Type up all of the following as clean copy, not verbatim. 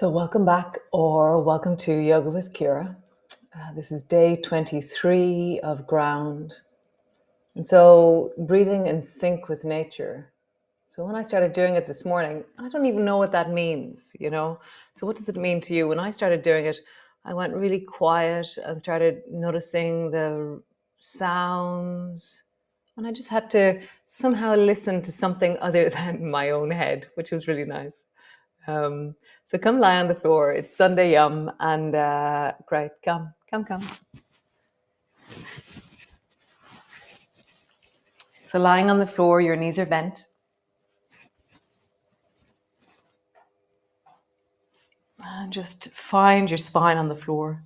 So welcome back, or welcome to Yoga with Ciara. This is day 23 of ground. And so breathing in sync with nature. So when I started doing it this morning, I don't even know what that means, So what does it mean to you? When I started doing it, I went really quiet and started noticing the sounds. And I just had to somehow listen to something other than my own head, which was really nice. So come lie on the floor. It's Sunday yum, and great. Come. So lying on the floor, your knees are bent. And just find your spine on the floor.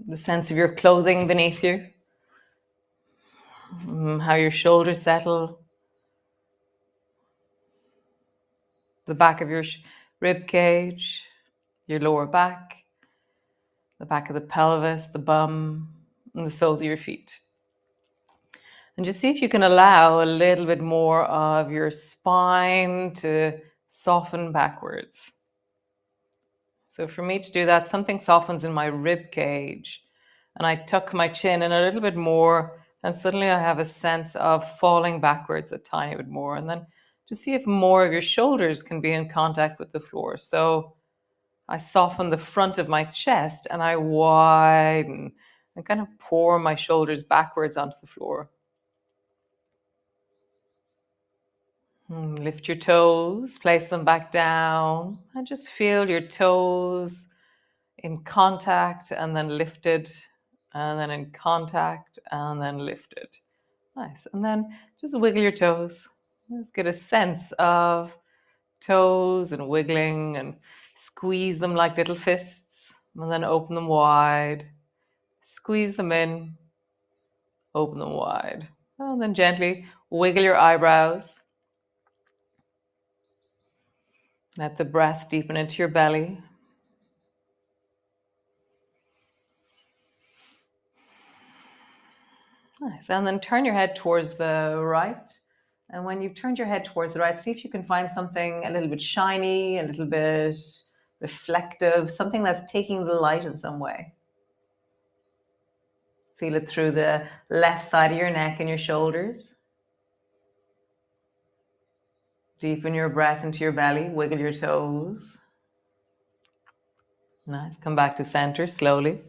The sense of your clothing beneath you. How your shoulders settle. The back of your rib cage, your lower back, the back of the pelvis, the bum, and the soles of your feet. And just see if you can allow a little bit more of your spine to soften backwards. So for me to do that, something softens in my rib cage, and I tuck my chin in a little bit more, and suddenly I have a sense of falling backwards a tiny bit more. And then just see if more of your shoulders can be in contact with the floor. So I soften the front of my chest and I widen and kind of pour my shoulders backwards onto the floor. Lift your toes, place them back down, and just feel your toes in contact and then lifted, and then in contact and then lifted. Nice. And then just wiggle your toes. Just get a sense of toes and wiggling, and squeeze them like little fists, and then open them wide. Squeeze them in, open them wide. And then gently wiggle your eyebrows. Let the breath deepen into your belly. Nice. And then turn your head towards the right. And when you've turned your head towards the right, see if you can find something a little bit shiny, a little bit reflective, something that's taking the light in some way. Feel it through the left side of your neck and your shoulders. Deepen your breath into your belly, wiggle your toes. Nice. Come back to center slowly.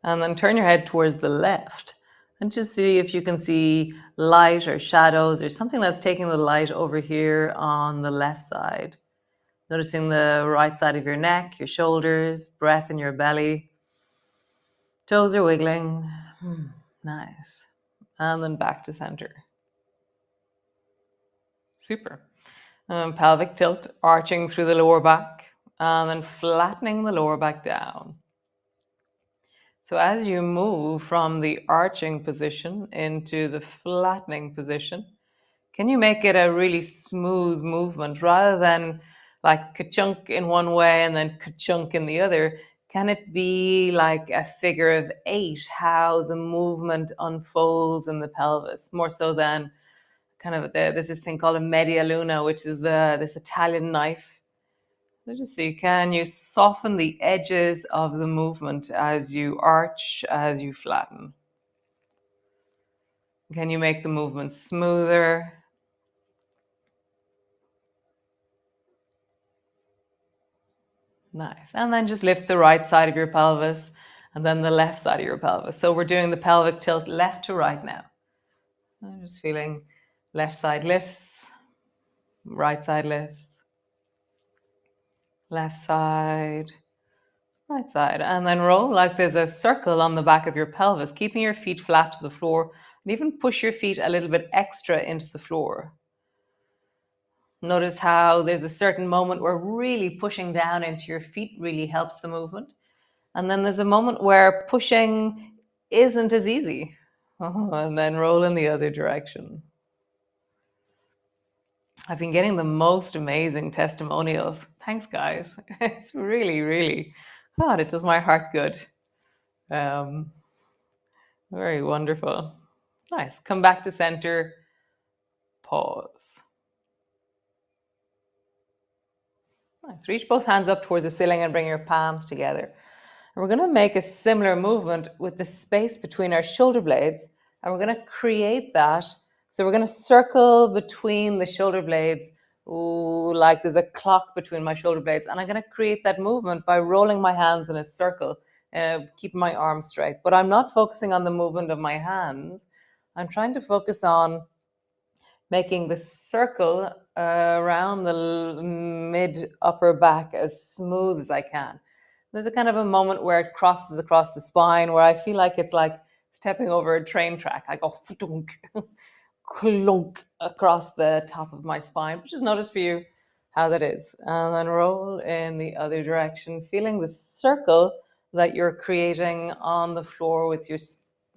And then turn your head towards the left. And just see if you can see light or shadows or something that's taking the light over here on the left side. Noticing the right side of your neck, your shoulders, breath in your belly. Toes are wiggling. Nice. And then back to center. Super. Pelvic tilt, arching through the lower back, and then flattening the lower back down. So as you move from the arching position into the flattening position, can you make it a really smooth movement rather than like ka-chunk in one way and then ka-chunk in the other? Can it be like a figure of 8, how the movement unfolds in the pelvis, more so than kind of there's this thing called a media luna, which is this Italian knife. So just see, can you soften the edges of the movement as you arch, as you flatten? Can you make the movement smoother? Nice. And then just lift the right side of your pelvis and then the left side of your pelvis. So we're doing the pelvic tilt left to right now. I'm just feeling left side lifts, right side lifts, left side, right side. And then roll like there's a circle on the back of your pelvis, keeping your feet flat to the floor, and even push your feet a little bit extra into the floor. Notice how there's a certain moment where really pushing down into your feet really helps the movement. And then there's a moment where pushing isn't as easy. And then roll in the other direction. I've been getting the most amazing testimonials. Thanks, guys. It's really, really, God, it does my heart good. Very wonderful. Nice. Come back to center. Pause. Nice. Reach both hands up towards the ceiling and bring your palms together. And we're going to make a similar movement with the space between our shoulder blades. And we're going to create that. So we're going to circle between the shoulder blades. Ooh, like there's a clock between my shoulder blades. And I'm going to create that movement by rolling my hands in a circle, keeping my arms straight. But I'm not focusing on the movement of my hands. I'm trying to focus on making the circle around the mid upper back as smooth as I can. There's a kind of a moment where it crosses across the spine where I feel like it's like stepping over a train track. I go clunk across the top of my spine, but just notice for you how that is. And then roll in the other direction, feeling the circle that you're creating on the floor with your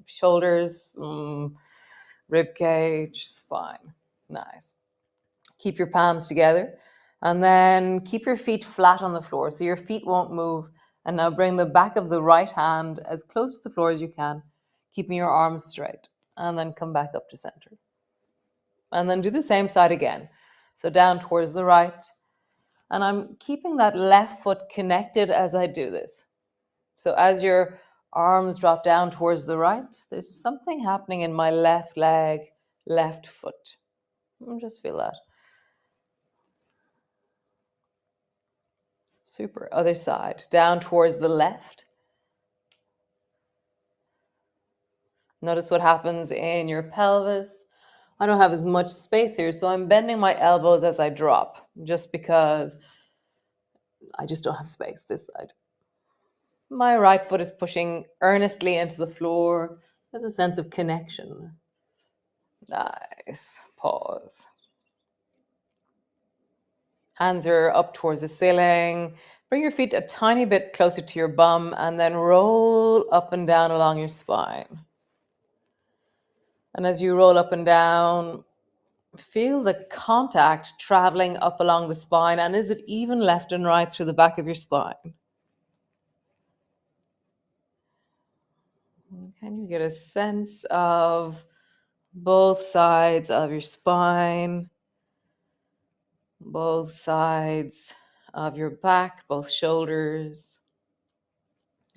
shoulders, rib cage, spine. Nice. Keep your palms together and then keep your feet flat on the floor so your feet won't move. And now bring the back of the right hand as close to the floor as you can, keeping your arms straight. And then come back up to center. And then do the same side again. So down towards the right. And I'm keeping that left foot connected as I do this. So as your arms drop down towards the right, there's something happening in my left leg, left foot. Just feel that. Super. Other side. Down towards the left. Notice what happens in your pelvis. I don't have as much space here, so I'm bending my elbows as I drop, just because I just don't have space this side. My right foot is pushing earnestly into the floor. There's a sense of connection. Nice. Pause. Hands are up towards the ceiling. Bring your feet a tiny bit closer to your bum and then roll up and down along your spine. And as you roll up and down, feel the contact traveling up along the spine. And is it even left and right through the back of your spine? Can you get a sense of both sides of your spine, both sides of your back, both shoulders?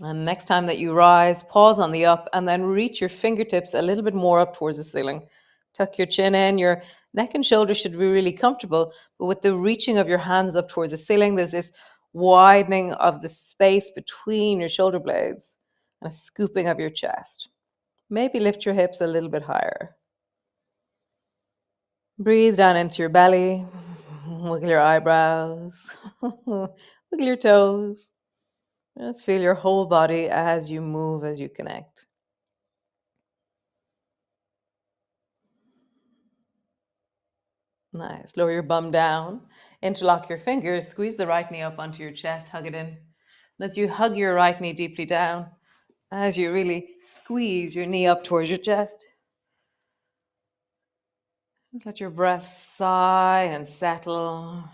And next time that you rise, pause on the up and then reach your fingertips a little bit more up towards the ceiling. Tuck your chin in. Your neck and shoulders should be really comfortable, but with the reaching of your hands up towards the ceiling, there's this widening of the space between your shoulder blades and a scooping of your chest. Maybe lift your hips a little bit higher. Breathe down into your belly. Wiggle your eyebrows. Wiggle your toes. Just feel your whole body as you move, as you connect. Nice. Lower your bum down. Interlock your fingers. Squeeze the right knee up onto your chest. Hug it in. As you hug your right knee deeply down, as you really squeeze your knee up towards your chest, just let your breath sigh and settle.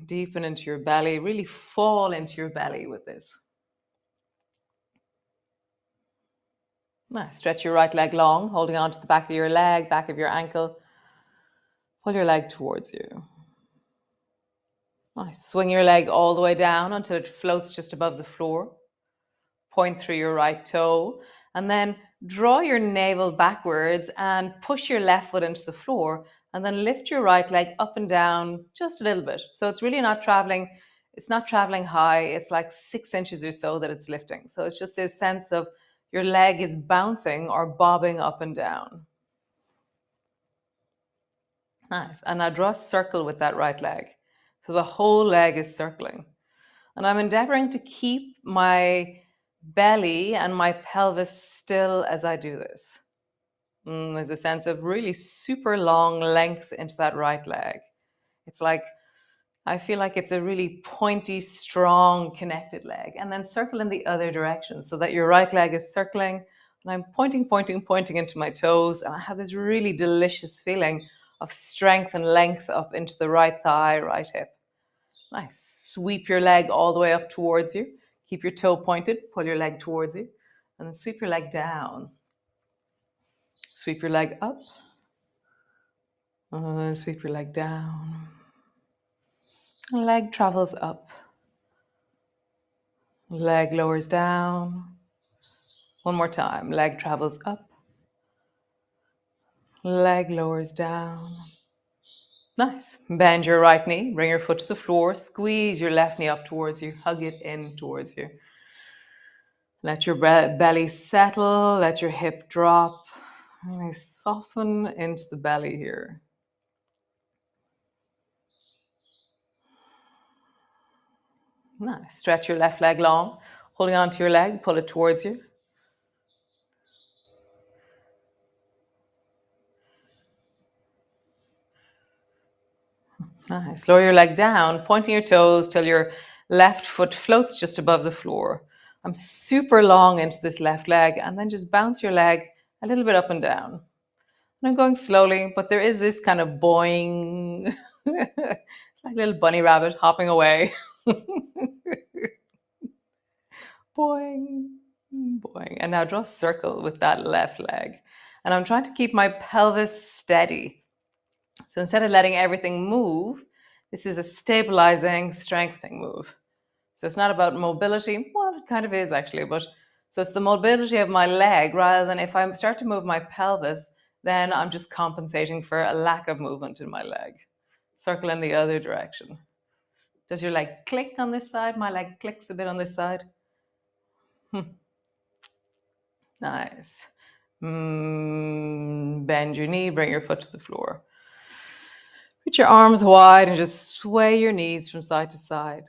Deepen into your belly. Really fall into your belly with this. Nice. Stretch your right leg long, holding on to the back of your leg, back of your ankle. Pull your leg towards you. Nice. Swing your leg all the way down until it floats just above the floor. Point through your right toe, and then draw your navel backwards and push your left foot into the floor, and then lift your right leg up and down just a little bit. So it's really not traveling, it's not traveling high, it's like 6 inches or so that it's lifting. So it's just this sense of your leg is bouncing or bobbing up and down. Nice. And now draw a circle with that right leg. So the whole leg is circling. And I'm endeavoring to keep my belly and my pelvis still as I do this. There's a sense of really super long length into that right leg. It's like, I feel like it's a really pointy, strong, connected leg. And then circle in the other direction so that your right leg is circling. And I'm pointing into my toes. And I have this really delicious feeling of strength and length up into the right thigh, right hip. Nice. Sweep your leg all the way up towards you. Keep your toe pointed. Pull your leg towards you. And then sweep your leg down. Sweep your leg up. Sweep your leg down. And leg travels up. Leg lowers down. One more time. Leg travels up. Leg lowers down. Nice. Bend your right knee. Bring your foot to the floor. Squeeze your left knee up towards you. Hug it in towards you. Let your belly settle. Let your hip drop. Really soften into the belly here. Nice. Stretch your left leg long. Holding onto your leg, pull it towards you. Nice. Lower your leg down, pointing your toes till your left foot floats just above the floor. I'm super long into this left leg, and then just bounce your leg a little bit up and down. And I'm going slowly, but there is this kind of boing, like a little bunny rabbit hopping away. Boing, boing. And now draw a circle with that left leg. And I'm trying to keep my pelvis steady. So instead of letting everything move, this is a stabilizing, strengthening move. So it's not about mobility. Well, it kind of is actually, but so it's the mobility of my leg rather than if I start to move my pelvis, then I'm just compensating for a lack of movement in my leg. Circle in the other direction. Does your leg click on this side? My leg clicks a bit on this side. Nice. Bend your knee, bring your foot to the floor. Reach your arms wide and just sway your knees from side to side.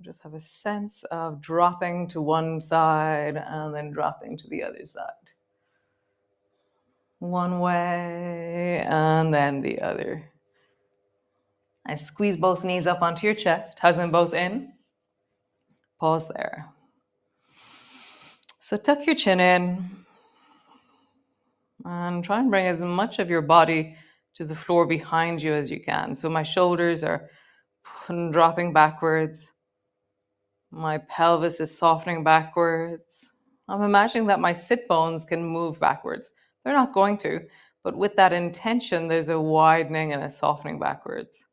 Just have a sense of dropping to one side and then dropping to the other side. One way and then the other. And squeeze both knees up onto your chest, hug them both in. Pause there. So tuck your chin in and try and bring as much of your body to the floor behind you as you can. So my shoulders are dropping backwards. My pelvis is softening backwards. I'm imagining that my sit bones can move backwards. They're not going to, but with that intention, there's a widening and a softening backwards.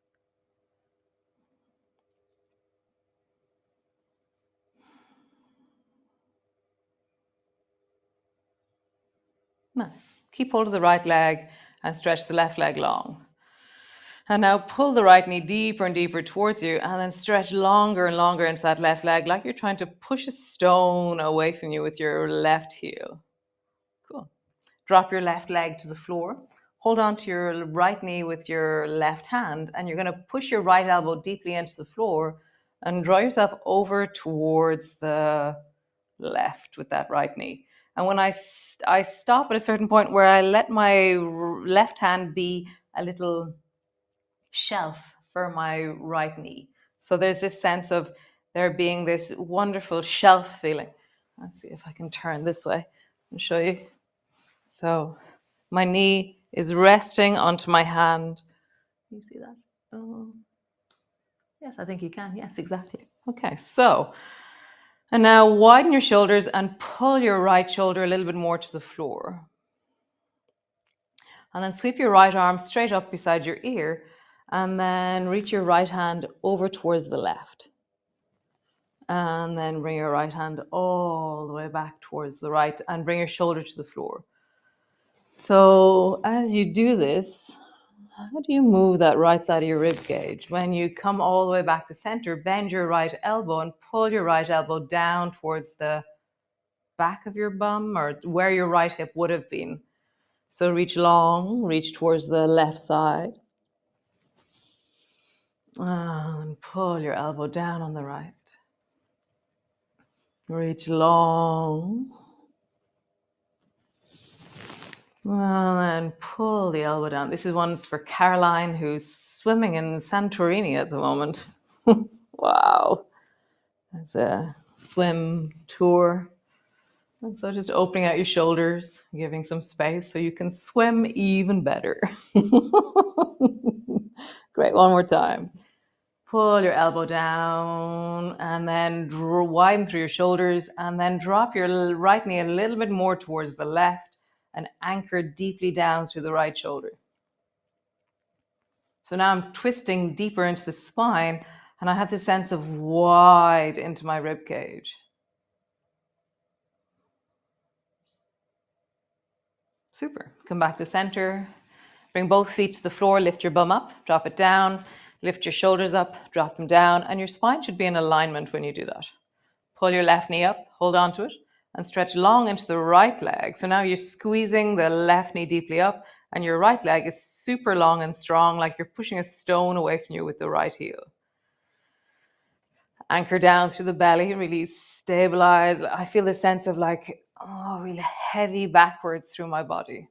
Nice. Keep hold of the right leg and stretch the left leg long. And now pull the right knee deeper and deeper towards you and then stretch longer and longer into that left leg like you're trying to push a stone away from you with your left heel. Cool. Drop your left leg to the floor. Hold on to your right knee with your left hand and you're going to push your right elbow deeply into the floor and draw yourself over towards the left with that right knee. And when I stop at a certain point where I let my left hand be a little shelf for my right knee. So there's this sense of there being this wonderful shelf feeling. Let's see if I can turn this way and show you. So my knee is resting onto my hand. Can you see that? Oh, yes, I think you can. Yes, exactly. Okay, so, and now widen your shoulders and pull your right shoulder a little bit more to the floor. And then sweep your right arm straight up beside your ear and then reach your right hand over towards the left. And then bring your right hand all the way back towards the right and bring your shoulder to the floor. So as you do this, how do you move that right side of your rib cage? When you come all the way back to center, bend your right elbow and pull your right elbow down towards the back of your bum or where your right hip would have been. So reach long, reach towards the left side. And pull your elbow down on the right. Reach long. And then pull the elbow down. This is one's for Caroline, who's swimming in Santorini at the moment. Wow. It's a swim tour. And so just opening out your shoulders, giving some space so you can swim even better. Great, one more time. Pull your elbow down and then widen through your shoulders and then drop your right knee a little bit more towards the left and anchor deeply down through the right shoulder. So now I'm twisting deeper into the spine And I have this sense of wide into my rib cage. Super. Come back to center. Bring both feet to the floor, lift your bum up, drop it down, lift your shoulders up, drop them down, and your spine should be in alignment when you do that. Pull your left knee up, hold on to it, and stretch long into the right leg. So now you're squeezing the left knee deeply up, and your right leg is super long and strong, like you're pushing a stone away from you with the right heel. Anchor down through the belly, really stabilize. I feel the sense of like, oh, really heavy backwards through my body.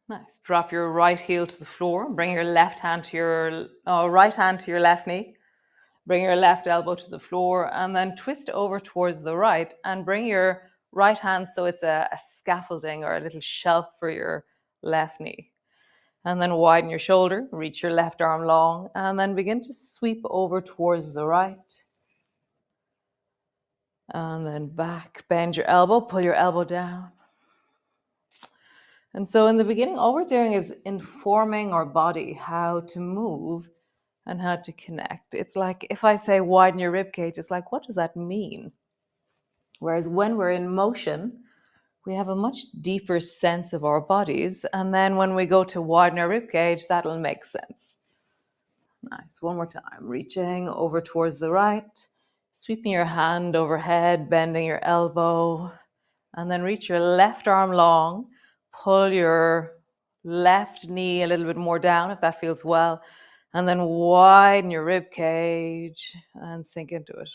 Nice. Drop your right heel to the floor. Bring your left hand to your right hand to your left knee. Bring your left elbow to the floor and then twist over towards the right and bring your right hand so it's a scaffolding or a little shelf for your left knee. And then widen your shoulder, reach your left arm long, and then begin to sweep over towards the right. And then back, bend your elbow, pull your elbow down. And so in the beginning, all we're doing is informing our body how to move and how to connect. It's like if I say widen your rib cage, it's like, what does that mean? Whereas when we're in motion, we have a much deeper sense of our bodies. And then when we go to widen our rib cage, that'll make sense. Nice. One more time. Reaching over towards the right, sweeping your hand overhead, bending your elbow, and then reach your left arm long. Pull your left knee a little bit more down if that feels well. And then widen your rib cage and sink into it.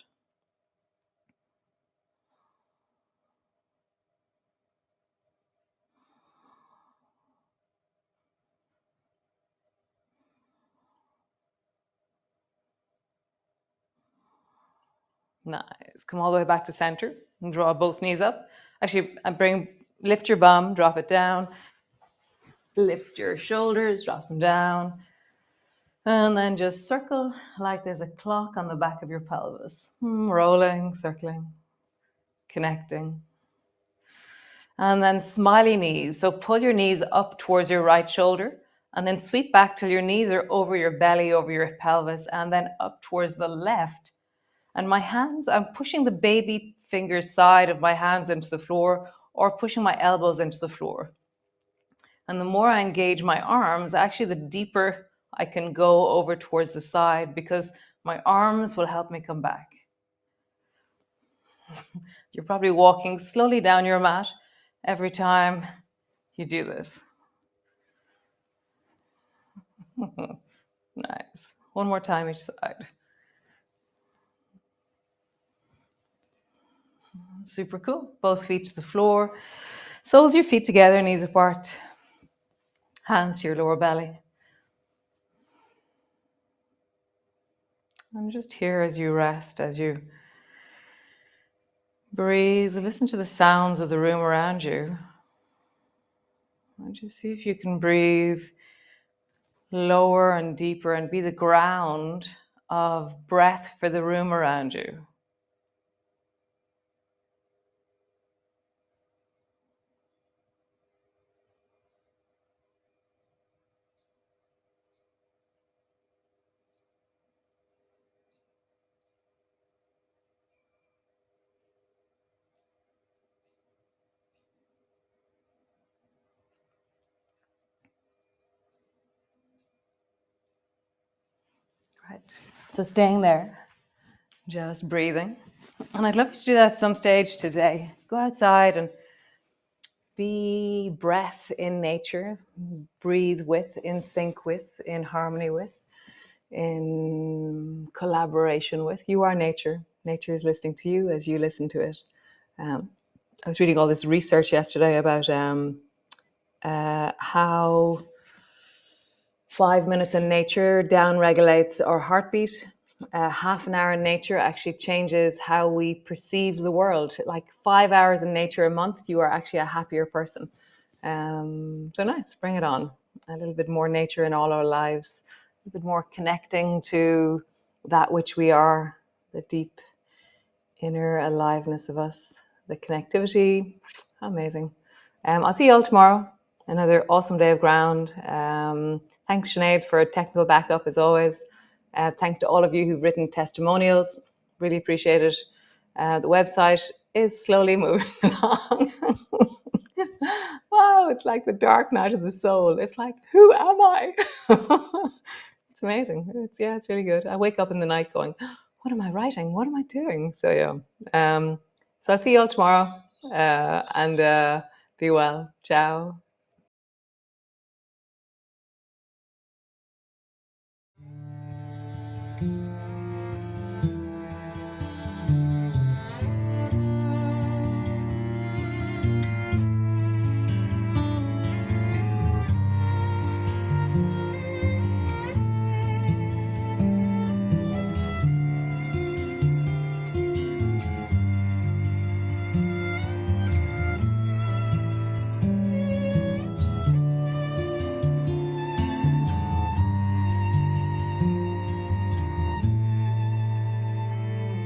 Nice. Come all the way back to center and draw both knees up. Actually, lift your bum, drop it down. Lift your shoulders, drop them down. And then just circle like there's a clock on the back of your pelvis. Rolling, circling, connecting. And then smiley knees. So pull your knees up towards your right shoulder and then sweep back till your knees are over your belly, over your pelvis, and then up towards the left. And my hands, I'm pushing the baby finger side of my hands into the floor or pushing my elbows into the floor. And the more I engage my arms, actually the deeper I can go over towards the side because my arms will help me come back. You're probably walking slowly down your mat every time you do this. Nice. One more time each side. Super cool. Both feet to the floor. Soles your feet together, knees apart. Hands to your lower belly. And just here as you rest, as you breathe, listen to the sounds of the room around you. And just see if you can breathe lower and deeper and be the ground of breath for the room around you. Right. So staying there, just breathing. And I'd love you to do that at some stage today. Go outside and be breath in nature, breathe with, in sync with, in harmony with, in collaboration with. You are nature. Nature is listening to you as you listen to it. I was reading all this research yesterday about how 5 minutes in nature down-regulates our heartbeat. Half an hour in nature actually changes how we perceive the world. Like 5 hours in nature a month, you are actually a happier person. So nice, bring it on. A little bit more nature in all our lives, a little bit more connecting to that which we are, the deep inner aliveness of us, the connectivity. Amazing. I'll see you all tomorrow. Another awesome day of ground. Thanks, Sinead, for technical backup as always. Thanks to all of you who've written testimonials. Really appreciate it. The website is slowly moving along. Wow, it's like the dark night of the soul. It's like, who am I? It's amazing. It's really good. I wake up in the night going, what am I writing? What am I doing? So yeah. So I'll see you all tomorrow. And be well. Ciao.